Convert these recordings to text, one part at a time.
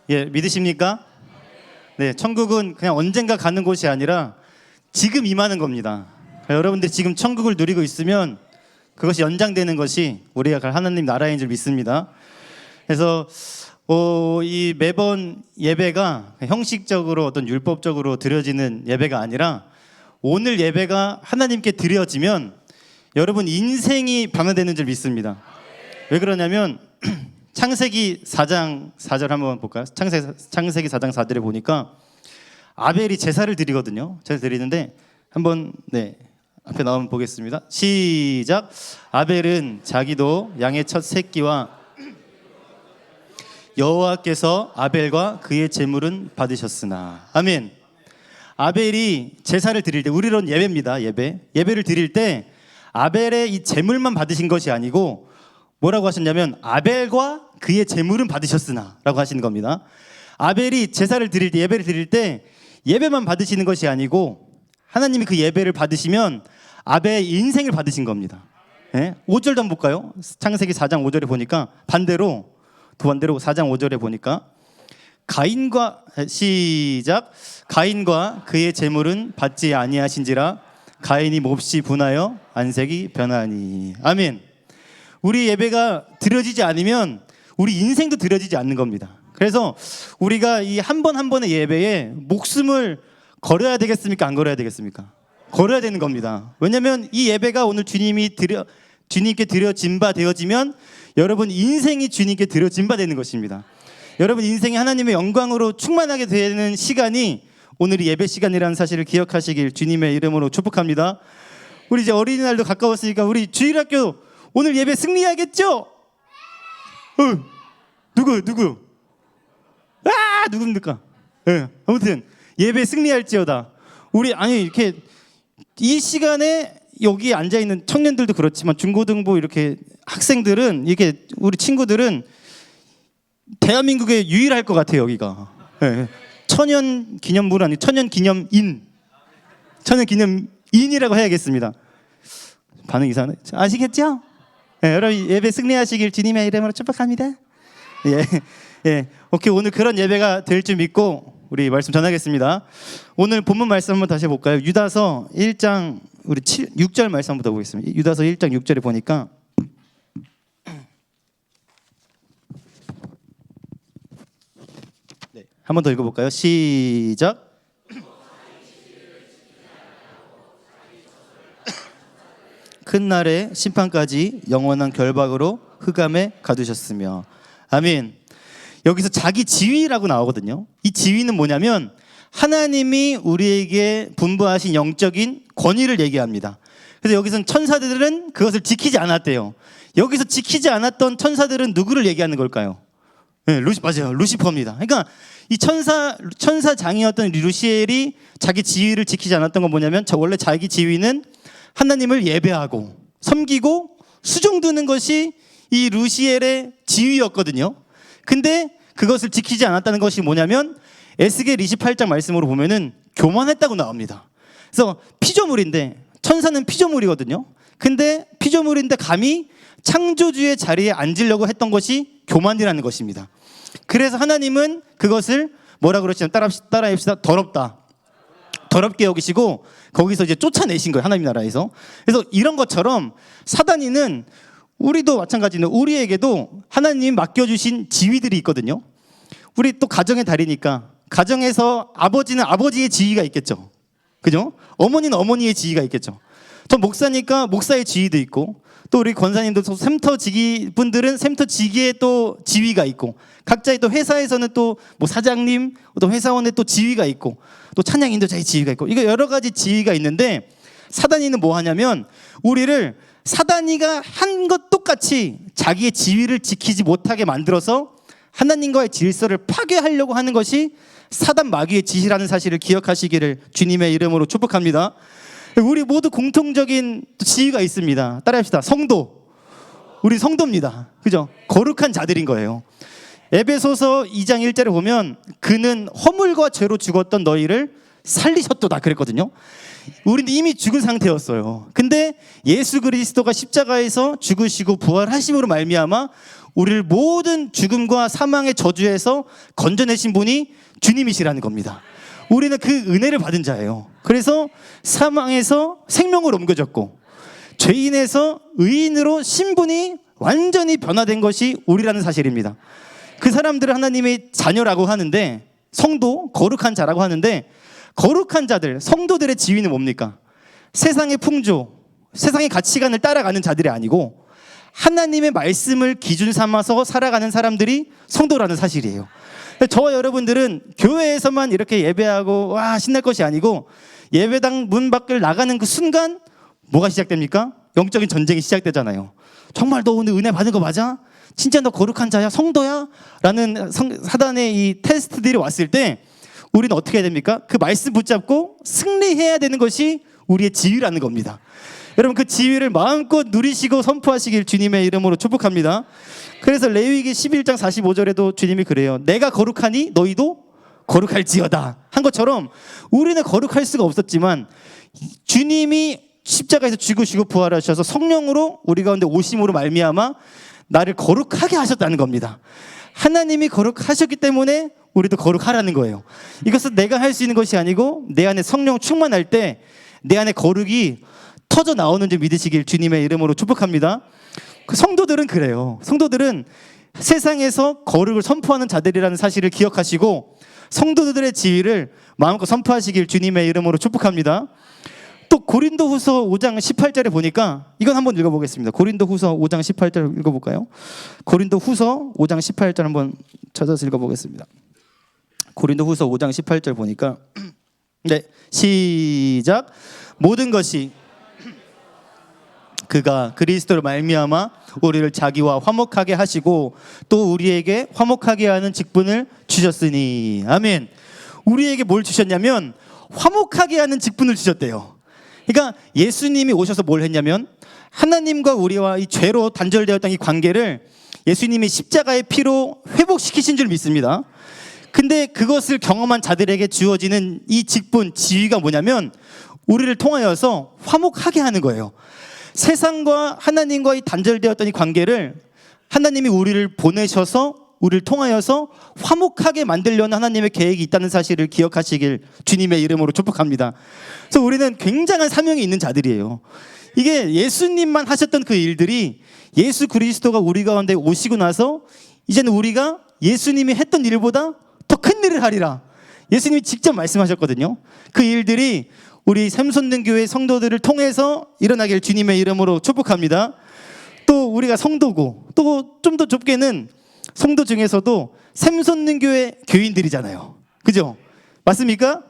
예, 믿으십니까? 네, 천국은 그냥 언젠가 가는 곳이 아니라 지금 임하는 겁니다. 여러분들이 지금 천국을 누리고 있으면 그것이 연장되는 것이 우리가 갈 하나님 나라인 줄 믿습니다. 그래서 이 매번 예배가 형식적으로 어떤 율법적으로 드려지는 예배가 아니라 오늘 예배가 하나님께 드려지면 여러분 인생이 변화되는 줄 믿습니다. 왜 그러냐면 창세기 4장 4절 한번 볼까요? 창세기 4장 4절에 보니까 아벨이 제사를 드리거든요. 제사 드리는데 한번 앞에 나오면 보겠습니다. 시작. 아벨은 자기도 양의 첫 새끼와 여호와께서 아벨과 그의 제물은 받으셨으나. 아멘. 아벨이 제사를 드릴 때, 우리론 예배입니다. 예배를 드릴 때 아벨의 이 제물만 받으신 것이 아니고 뭐라고 하셨냐면 아벨과 그의 제물은 받으셨으나 라고 하시는 겁니다. 아벨이 제사를 드릴 때, 예배를 드릴 때 예배만 받으시는 것이 아니고 하나님이 그 예배를 받으시면 아벨의 인생을 받으신 겁니다. 5절도 한번 볼까요? 창세기 4장 5절에 보니까 반대로 4장 5절에 보니까 시작. 가인과 그의 제물은 받지 아니하신지라 가인이 몹시 분하여 안색이 변하니. 아멘. 우리 예배가 드려지지 않으면 우리 인생도 드려지지 않는 겁니다. 그래서 우리가 이 한 번 한 번의 예배에 목숨을 걸어야 되겠습니까? 안 걸어야 되겠습니까? 걸어야 되는 겁니다. 왜냐하면 이 예배가 오늘 주님께 드려진 바 되어지면 여러분 인생이 주님께 드려진 바 되는 것입니다. 여러분 인생이 하나님의 영광으로 충만하게 되는 시간이 오늘이 예배 시간이라는 사실을 기억하시길 주님의 이름으로 축복합니다. 우리 이제 어린이날도 가까웠으니까 우리 주일학교 오늘 예배 승리하겠죠? 누구? 누굽니까? 아무튼 예배 승리할지어다. 우리 이렇게 이 시간에 여기 앉아 있는 청년들도 그렇지만 중고등부 이렇게 학생들은 이렇게 우리 친구들은 대한민국에 유일할 것 같아요. 여기가 천연 기념물 아니 천연 기념인이라고 해야겠습니다. 반응 이상하네. 아시겠죠? 여러분 예배 승리하시길 주님의 이름으로 축복합니다. 오케이, 오늘 그런 예배가 될 줄 믿고 우리 말씀 전하겠습니다. 오늘 본문 말씀 한번 다시 볼까요? 유다서 1장 우리 6절 말씀 한번 보겠습니다. 유다서 1장 6절에 보니까 한 번 더 읽어볼까요? 시작. 큰 날의 심판까지 영원한 결박으로 흑암에 가두셨으며. 아멘. 여기서 자기 지위라고 나오거든요. 이 지위는 뭐냐면 하나님이 우리에게 분부하신 영적인 권위를 얘기합니다. 그래서 여기서는 천사들은 그것을 지키지 않았대요. 여기서 지키지 않았던 천사들은 누구를 얘기하는 걸까요? 맞아요. 루시퍼입니다. 그러니까 이 천사장이었던 루시엘이 자기 지위를 지키지 않았던 건 뭐냐면 원래 자기 지위는 하나님을 예배하고 섬기고 수종드는 것이 이 루시엘의 지위였거든요. 근데 그것을 지키지 않았다는 것이 뭐냐면 에스겔 28장 말씀으로 보면은 교만했다고 나옵니다. 그래서 피조물인데 천사는 피조물이거든요. 근데 피조물인데 감히 창조주의 자리에 앉으려고 했던 것이 교만이라는 것입니다. 그래서 하나님은 그것을 뭐라 그러시냐면 따라합시다. 더럽게 여기시고 거기서 이제 쫓아내신 거예요. 하나님 나라에서. 그래서 이런 것처럼 사단이는 우리도 마찬가지인데 우리에게도 하나님 맡겨주신 지위들이 있거든요. 우리 또 가정의 달이니까 가정에서 아버지는 아버지의 지위가 있겠죠. 그죠? 어머니는 어머니의 지위가 있겠죠. 저 목사니까 목사의 지위도 있고 또 우리 권사님도 샘터지기 분들은 샘터지기의 또 지위가 있고 각자의 또 회사에서는 또 뭐 사장님 또 회사원의 또 지위가 있고 또 찬양 인도자의 지위가 있고 이거 여러 가지 지위가 있는데 사단이는 뭐 하냐면 우리를 사단이가 한 것 똑같이 자기의 지위를 지키지 못하게 만들어서 하나님과의 질서를 파괴하려고 하는 것이 사단 마귀의 짓이라는 사실을 기억하시기를 주님의 이름으로 축복합니다. 우리 모두 공통적인 지위가 있습니다. 따라합시다. 성도. 우리 성도입니다. 그죠? 거룩한 자들인 거예요. 에베소서 2장 1절에 보면 그는 허물과 죄로 죽었던 너희를 살리셨도다 그랬거든요. 우리는 이미 죽은 상태였어요. 근데 예수 그리스도가 십자가에서 죽으시고 부활하심으로 말미암아 우리를 모든 죽음과 사망의 저주에서 건져내신 분이 주님이시라는 겁니다. 우리는 그 은혜를 받은 자예요. 그래서 사망에서 생명으로 옮겨졌고 죄인에서 의인으로 신분이 완전히 변화된 것이 우리라는 사실입니다. 그 사람들을 하나님의 자녀라고 하는데, 성도, 거룩한 자라고 하는데, 거룩한 자들, 성도들의 지위는 뭡니까? 세상의 풍조, 세상의 가치관을 따라가는 자들이 아니고 하나님의 말씀을 기준 삼아서 살아가는 사람들이 성도라는 사실이에요. 저와 여러분들은 교회에서만 이렇게 예배하고 와 신날 것이 아니고, 예배당 문 밖을 나가는 그 순간 뭐가 시작됩니까? 영적인 전쟁이 시작되잖아요. 정말 너 오늘 은혜 받은 거 맞아? 진짜 너 거룩한 자야? 성도야? 라는 사단의 이 테스트들이 왔을 때 우리는 어떻게 해야 됩니까? 그 말씀 붙잡고 승리해야 되는 것이 우리의 지위라는 겁니다. 여러분, 그 지위를 마음껏 누리시고 선포하시길 주님의 이름으로 축복합니다. 그래서 레위기 11장 45절에도 주님이 그래요. 내가 거룩하니 너희도 거룩할지어다 한 것처럼 우리는 거룩할 수가 없었지만 주님이 십자가에서 죽으시고 부활하셔서 성령으로 우리 가운데 오심으로 말미암아 나를 거룩하게 하셨다는 겁니다. 하나님이 거룩하셨기 때문에 우리도 거룩하라는 거예요. 이것은 내가 할 수 있는 것이 아니고 내 안에 성령 충만할 때 내 안에 거룩이 터져 나오는 줄 믿으시길 주님의 이름으로 축복합니다. 그 성도들은 그래요. 성도들은 세상에서 거룩을 선포하는 자들이라는 사실을 기억하시고 성도들의 지위를 마음껏 선포하시길 주님의 이름으로 축복합니다. 또 고린도후서 5장 18절에 보니까 이건 한번 읽어보겠습니다. 고린도후서 5장 18절 읽어볼까요? 고린도후서 5장 18절 한번 찾아서 읽어보겠습니다. 고린도후서 5장 18절 보니까 네, 시작. 모든 것이 그가 그리스도로 말미암아 우리를 자기와 화목하게 하시고 또 우리에게 화목하게 하는 직분을 주셨으니. 아멘. 우리에게 뭘 주셨냐면 화목하게 하는 직분을 주셨대요. 그러니까 예수님이 오셔서 뭘 했냐면 하나님과 우리와 이 죄로 단절되었던 이 관계를 예수님이 십자가의 피로 회복시키신 줄 믿습니다. 근데 그것을 경험한 자들에게 주어지는 이 직분, 지위가 뭐냐면 우리를 통하여서 화목하게 하는 거예요. 세상과 하나님과 이 단절되었던 이 관계를 하나님이 우리를 보내셔서 우리를 통하여서 화목하게 만들려는 하나님의 계획이 있다는 사실을 기억하시길 주님의 이름으로 축복합니다. 그래서 우리는 굉장한 사명이 있는 자들이에요. 이게 예수님만 하셨던 그 일들이 예수 그리스도가 우리 가운데 오시고 나서 이제는 우리가 예수님이 했던 일보다 더 큰 일을 하리라. 예수님이 직접 말씀하셨거든요. 그 일들이 우리 샘솟는 교회 성도들을 통해서 일어나길 주님의 이름으로 축복합니다. 또 우리가 성도고 또 좀 더 좁게는 성도 중에서도 샘솟는 교회 교인들이잖아요. 그죠? 맞습니까?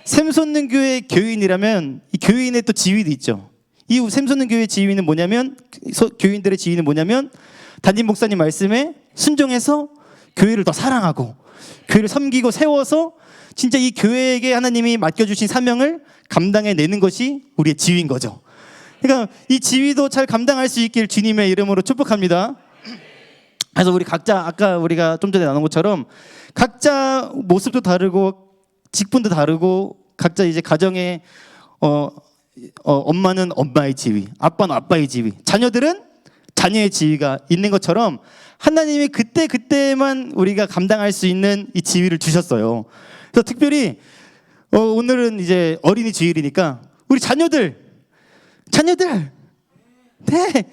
샘솟는 교회 교인이라면 이 교인의 또 지위도 있죠. 이 샘솟는 교회 지위는 뭐냐면 교인들의 지위는 뭐냐면 담임 목사님 말씀에 순종해서 교회를 더 사랑하고 교회를 섬기고 세워서 진짜 이 교회에게 하나님이 맡겨주신 사명을 감당해내는 것이 우리의 지위인 거죠. 그러니까 이 지위도 잘 감당할 수 있길 주님의 이름으로 축복합니다. 그래서 우리 각자 아까 우리가 좀 전에 나눈 것처럼 각자 모습도 다르고 직분도 다르고 각자 이제 가정에 엄마는 엄마의 지위, 아빠는 아빠의 지위, 자녀들은 자녀의 지위가 있는 것처럼 하나님이 그때만 우리가 감당할 수 있는 이 지위를 주셨어요. 그래서 특별히 오늘은 이제 어린이 주일이니까 우리 자녀들 네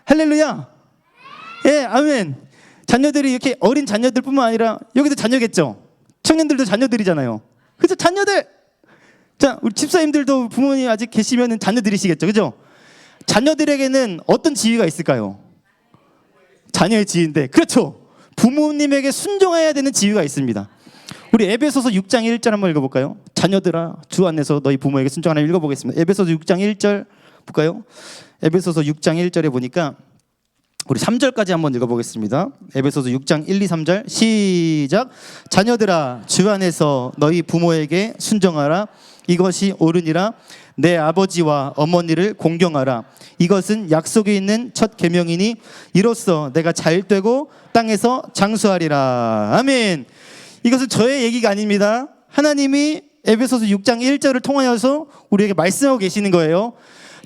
할렐루야 예 아멘. 자녀들이 이렇게 어린 자녀들뿐만 아니라 여기도 자녀겠죠. 청년들도 자녀들이잖아요. 그래서 자녀들 자 우리 집사님들도 부모님 아직 계시면은 자녀들이시겠죠. 그죠? 자녀들에게는 어떤 지위가 있을까요? 자녀의 지위인데 그렇죠. 부모님에게 순종해야 되는 지위가 있습니다. 우리 에베소서 6장 1절 한번 읽어볼까요? 자녀들아 주 안에서 너희 부모에게 순종하라 읽어보겠습니다. 에베소서 6장 1절 볼까요? 에베소서 6장 1절에 보니까 우리 3절까지 한번 읽어보겠습니다. 에베소서 6장 1, 2, 3절 시작. 자녀들아 주 안에서 너희 부모에게 순종하라. 이것이 옳으니라. 내 아버지와 어머니를 공경하라. 이것은 약속이 있는 첫 계명이니 이로써 내가 잘 되고 땅에서 장수하리라. 아멘. 이것은 저의 얘기가 아닙니다. 하나님이 에베소서 6장 1절을 통하여서 우리에게 말씀하고 계시는 거예요.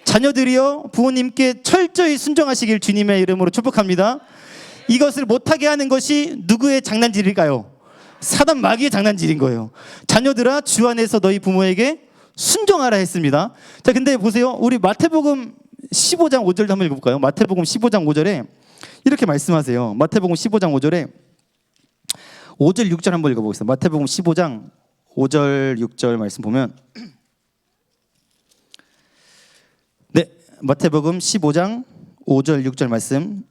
자녀들이여 부모님께 철저히 순종하시길 주님의 이름으로 축복합니다. 이것을 못하게 하는 것이 누구의 장난질일까요? 사단 마귀의 장난질인 거예요. 자녀들아 주 안에서 너희 부모에게 순종하라 했습니다. 자, 근데 보세요. 우리 마태복음 15장 5절 한번 읽어볼까요? 마태복음 15장 5절에 이렇게 말씀하세요. 마태복음 15장 5절에 5절 6절 한번 읽어보겠습니다. 마태복음 15장 5절 6절 말씀 보면, 네, 마태복음 15장 5절 6절 말씀,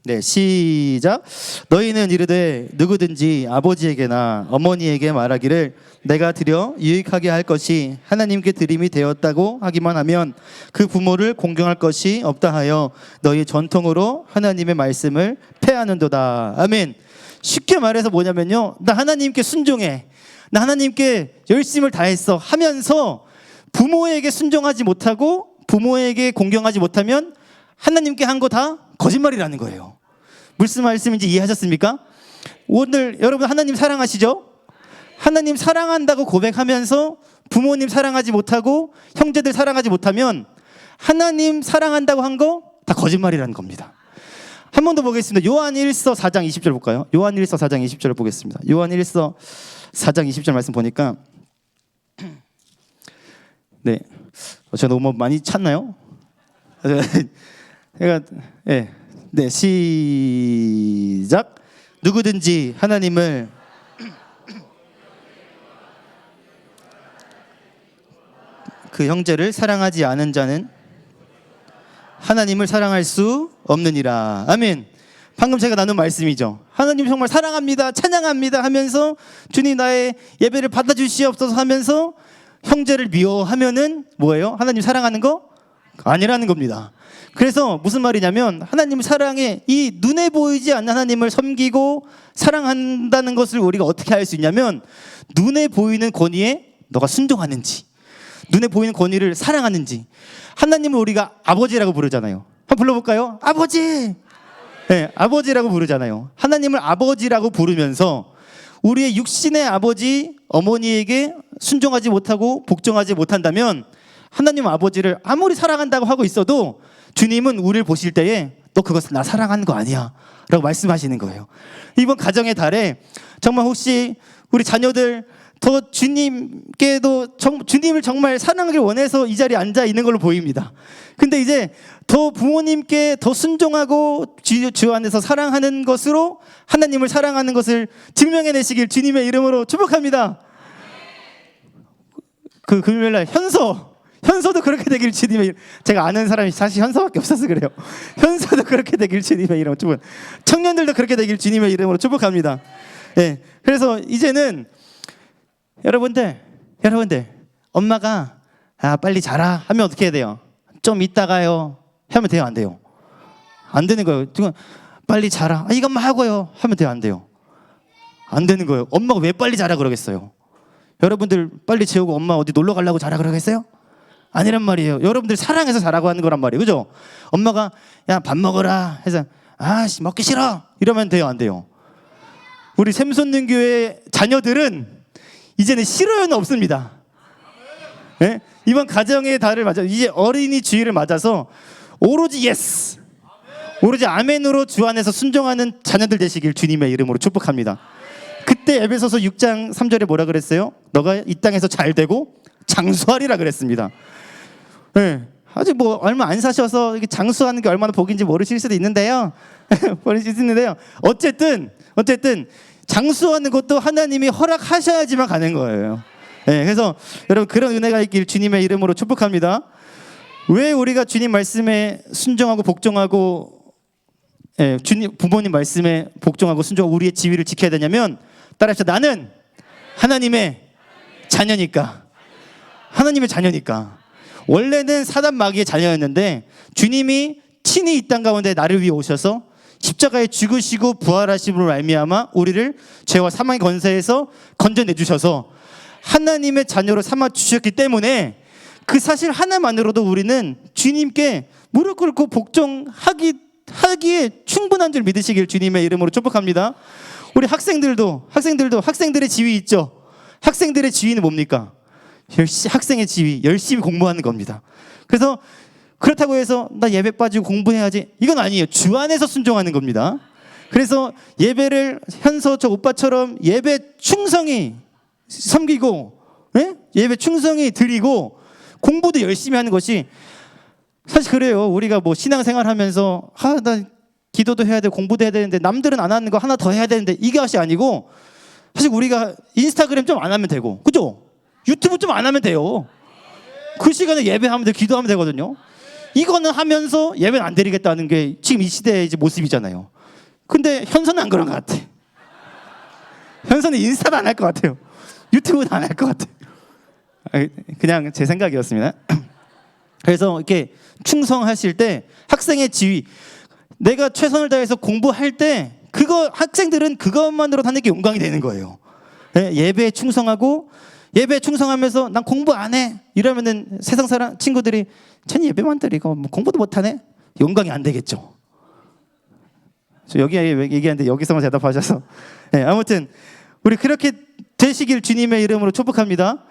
네, 시작. 너희는 이르되 누구든지 아버지에게나 어머니에게 말하기를 내가 드려 유익하게 할 것이 하나님께 드림이 되었다고 하기만 하면 그 부모를 공경할 것이 없다 하여 너희 전통으로 하나님의 말씀을 폐하는도다. 아멘. 쉽게 말해서 뭐냐면요, 나 하나님께 순종해, 나 하나님께 열심을 다했어 하면서 부모에게 순종하지 못하고 부모에게 공경하지 못하면 하나님께 한 거 다 거짓말이라는 거예요. 무슨 말씀인지 이해하셨습니까? 오늘 여러분 하나님 사랑하시죠? 하나님 사랑한다고 고백하면서 부모님 사랑하지 못하고 형제들 사랑하지 못하면 하나님 사랑한다고 한 거 다 거짓말이라는 겁니다. 한 번 더 보겠습니다. 요한 1서 4장 20절 볼까요? 요한 1서 4장 20절을 보겠습니다. 요한 1서 4장 20절 말씀 보니까, 네, 제가 너무 많이 찾나요? 네, 시작. 누구든지 하나님을 그 형제를 사랑하지 않은 자는 하나님을 사랑할 수 없느니라. 아멘. 방금 제가 나눈 말씀이죠. 하나님 정말 사랑합니다, 찬양합니다 하면서 주님 나의 예배를 받아주시옵소서 하면서 형제를 미워하면은 뭐예요? 하나님 사랑하는 거 아니라는 겁니다. 그래서 무슨 말이냐면 하나님 사랑에 이 눈에 보이지 않는 하나님을 섬기고 사랑한다는 것을 우리가 어떻게 알 수 있냐면 눈에 보이는 권위에 너가 순종하는지, 눈에 보이는 권위를 사랑하는지. 하나님을 우리가 아버지라고 부르잖아요. 한번 불러볼까요? 아버지. 네, 아버지라고 부르잖아요. 하나님을 아버지라고 부르면서 우리의 육신의 아버지 어머니에게 순종하지 못하고 복종하지 못한다면 하나님 아버지를 아무리 사랑한다고 하고 있어도 주님은 우리를 보실 때에 너 그것은 나 사랑하는 거 아니야 라고 말씀하시는 거예요. 이번 가정의 달에 정말 혹시 우리 자녀들 더 주님께도 주님을 정말 사랑하길 원해서 이 자리에 앉아 있는 걸로 보입니다. 근데 이제 더 부모님께 더 순종하고 주 안에서 사랑하는 것으로 하나님을 사랑하는 것을 증명해내시길 주님의 이름으로 축복합니다. 그 금요일날 현서도 그렇게 되길 주님의 이름. 제가 아는 사람이 사실 현서밖에 없어서 그래요. 현서도 그렇게 되길 주님의 이름으로 축복. 청년들도 그렇게 되길 주님의 이름으로 축복합니다. 네, 그래서 이제는 여러분들 엄마가 빨리 자라 하면 어떻게 해야 돼요? 좀 이따가요 하면 돼요, 안 돼요? 안 되는 거예요. 지금 빨리 자라, 이것만 하고요 하면 돼요, 안 돼요? 안 되는 거예요. 엄마가 왜 빨리 자라 그러겠어요? 여러분들 빨리 재우고 엄마 어디 놀러 가려고 자라 그러겠어요? 아니란 말이에요. 여러분들 사랑해서 자라고 하는 거란 말이에요, 그죠? 엄마가 야 밥 먹어라 해서 아씨 먹기 싫어 이러면 돼요, 안 돼요? 우리 샘손능교회 자녀들은 이제는 싫어요는 없습니다. 네? 이번 가정의 달을 맞아 이제 어린이 주일을 맞아서 오로지 예스, 오로지 아멘으로 주 안에서 순종하는 자녀들 되시길 주님의 이름으로 축복합니다. 그때 에베소서 6장 3절에 뭐라 그랬어요? 너가 이 땅에서 잘 되고 장수하리라 그랬습니다. 네. 아직 뭐 얼마 안 사셔서 이게 장수하는 게 얼마나 복인지 모르실 수도 있는데요. 모르실 수 있는데요. 어쨌든 장수하는 것도 하나님이 허락하셔야지만 가는 거예요. 네, 그래서 여러분 그런 은혜가 있길 주님의 이름으로 축복합니다. 왜 우리가 주님 말씀에 순종하고 복종하고 주님 부모님 말씀에 복종하고 순종하고 우리의 지위를 지켜야 되냐면 따라합시다. 나는 하나님의 자녀니까. 하나님의 자녀니까. 원래는 사단 마귀의 자녀였는데 주님이 친히 이 땅 가운데 나를 위해 오셔서 십자가에 죽으시고 부활하심으로 말미암아 우리를 죄와 사망의 권세에서 건져내 주셔서 하나님의 자녀로 삼아 주셨기 때문에 그 사실 하나만으로도 우리는 주님께 무릎 꿇고 복종하기에 충분한 줄 믿으시길 주님의 이름으로 축복합니다. 우리 학생들도 학생들의 지위 있죠. 학생들의 지위는 뭡니까? 학생의 지위, 열심히 공부하는 겁니다. 그래서 그렇다고 해서 나 예배 빠지고 공부해야지 이건 아니에요. 주 안에서 순종하는 겁니다. 그래서 예배를 현서 저 오빠처럼 예배 충성히 섬기고, 예? 예배 충성히 드리고 공부도 열심히 하는 것이 사실 그래요. 우리가 뭐 신앙생활하면서 나 기도도 해야 돼, 공부도 해야 되는데 남들은 안 하는 거 하나 더 해야 되는데 이게 것이 아니고, 사실 우리가 인스타그램 좀 안 하면 되고, 그죠? 유튜브 좀 안 하면 돼요. 그 시간에 예배하면 돼, 기도하면 되거든요. 이거는 하면서 예배는 안 드리겠다는 게 지금 이 시대의 이제 모습이잖아요. 근데 현서는 안 그런 것 같아. 현서는 인스타도 안 할 것 같아요. 유튜브도 안 할 것 같아. 그냥 제 생각이었습니다. 그래서 이렇게 충성하실 때 학생의 지위, 내가 최선을 다해서 공부할 때 그거 학생들은 그것만으로 하는 게 영광이 되는 거예요. 예배에 충성하고, 예배에 충성하면서 난 공부 안 해 이러면은 세상 사람 친구들이 쟤는 예배만 드리고 뭐 공부도 못 하네, 영광이 안 되겠죠. 저 여기 얘기하는데 여기서만 대답하셔서 아무튼 우리 그렇게 되시길 주님의 이름으로 축복합니다.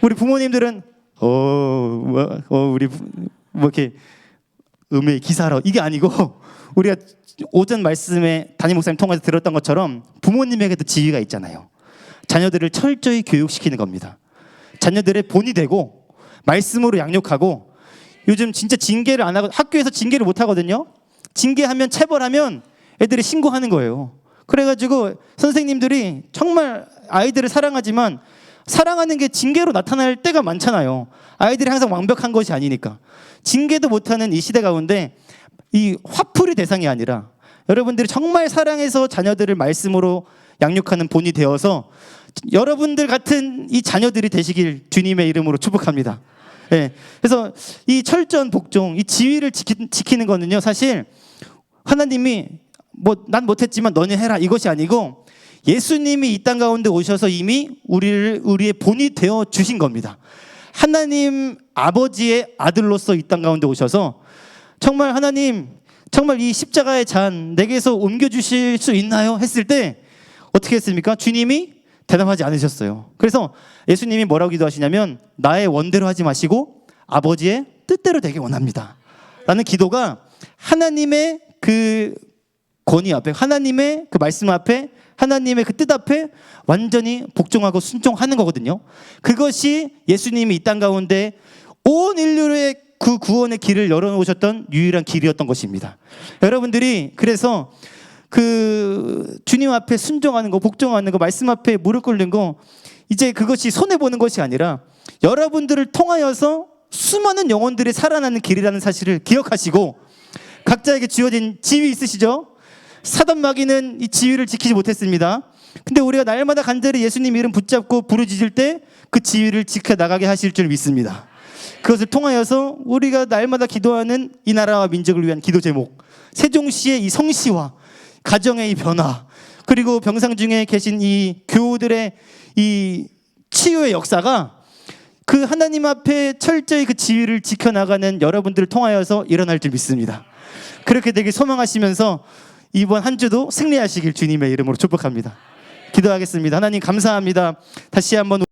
우리 부모님들은 우리 뭐 이렇게 음의 기사로 이게 아니고, 우리가 오전 말씀에 담임 목사님 통해서 들었던 것처럼 부모님에게도 지위가 있잖아요. 자녀들을 철저히 교육시키는 겁니다. 자녀들의 본이 되고 말씀으로 양육하고, 요즘 진짜 징계를 안 하고 학교에서 징계를 못 하거든요. 징계하면 체벌하면 애들이 신고하는 거예요. 그래가지고 선생님들이 정말 아이들을 사랑하지만 사랑하는 게 징계로 나타날 때가 많잖아요. 아이들이 항상 완벽한 것이 아니니까. 징계도 못하는 이 시대 가운데 이 화풀이 대상이 아니라 여러분들이 정말 사랑해서 자녀들을 말씀으로 양육하는 본이 되어서 여러분들 같은 이 자녀들이 되시길 주님의 이름으로 축복합니다. 그래서 이 철저한 복종, 이 지위를 지키는 거는요, 사실 하나님이 뭐 난 못했지만 너네 해라 이것이 아니고, 예수님이 이 땅 가운데 오셔서 이미 우리의 본이 되어 주신 겁니다. 하나님 아버지의 아들로서 이 땅 가운데 오셔서 정말 하나님, 정말 이 십자가의 잔 내게서 옮겨주실 수 있나요? 했을 때 어떻게 했습니까? 주님이 대답하지 않으셨어요. 그래서 예수님이 뭐라고 기도하시냐면, 나의 원대로 하지 마시고 아버지의 뜻대로 되길 원합니다 라는 기도가 하나님의 그 권위 앞에, 하나님의 그 말씀 앞에, 하나님의 그 뜻 앞에 완전히 복종하고 순종하는 거거든요. 그것이 예수님이 이 땅 가운데 온 인류의 그 구원의 길을 열어놓으셨던 유일한 길이었던 것입니다. 여러분들이 그래서 그 주님 앞에 순종하는 거, 복종하는 거, 말씀 앞에 무릎 꿇는 거, 이제 그것이 손해보는 것이 아니라 여러분들을 통하여서 수많은 영혼들이 살아나는 길이라는 사실을 기억하시고, 각자에게 주어진 지위 있으시죠? 사단 마귀는 이 지위를 지키지 못했습니다. 근데 우리가 날마다 간절히 예수님 이름 붙잡고 부르짖을 때 그 지위를 지켜나가게 하실 줄 믿습니다. 그것을 통하여서 우리가 날마다 기도하는 이 나라와 민족을 위한 기도 제목, 세종시의 이 성시와 가정의 이 변화, 그리고 병상 중에 계신 이 교우들의 이 치유의 역사가 그 하나님 앞에 철저히 그 지위를 지켜나가는 여러분들을 통하여서 일어날 줄 믿습니다. 그렇게 되길 소망하시면서 이번 한 주도 승리하시길 주님의 이름으로 축복합니다. 기도하겠습니다. 하나님 감사합니다. 다시 한번